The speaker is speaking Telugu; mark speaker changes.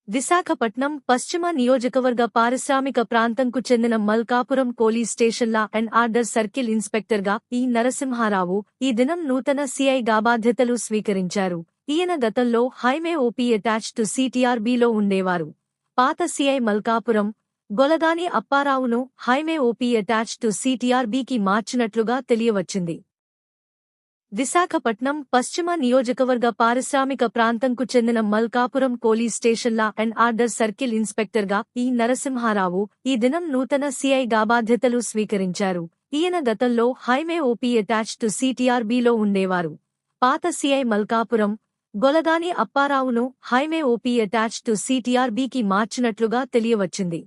Speaker 1: విశాఖపట్నం పశ్చిమ నియోజకవర్గ పారిశ్రామిక ప్రాంతంకు చెందిన మల్కాపురం పోలీస్ స్టేషన్ల అండ్ ఆర్డర్ సర్కిల్ ఇన్స్పెక్టర్గా ఈ నరసింహారావు ఈ దినం నూతన సీఐగా బాధ్యతలు స్వీకరించారు. ఈయన గతంలో హైవే ఓపీ అటాచ్డ్ టు సిటీఆర్బీలో ఉండేవారు. పాత సీఐ మల్కాపురం గొలగాని అప్పారావును హైవే ఓపీ అటాచ్డ్ టు సిటీఆర్బీకి మార్చినట్లుగా తెలియవచ్చింది. విశాఖపట్నం పశ్చిమ నియోజకవర్గ పారిశ్రామిక ప్రాంతంకు చెందిన మల్కాపురం పోలీస్ స్టేషన్ల అండ్ ఆర్డర్ సర్కిల్ ఇన్స్పెక్టర్గా ఈ నరసింహారావు ఈ దినం నూతన సీఐగా బాధ్యతలు స్వీకరించారు. ఈయన గతంలో హైవే ఓపీ అటాచ్డ్ టు సిటీఆర్బీలో ఉండేవారు. పాత సీఐ మల్కాపురం గొలగాని అప్పారావును హైవే ఓపీ అటాచ్డ్ టు సిటీఆర్బీకి మార్చినట్లుగా తెలియవచ్చింది.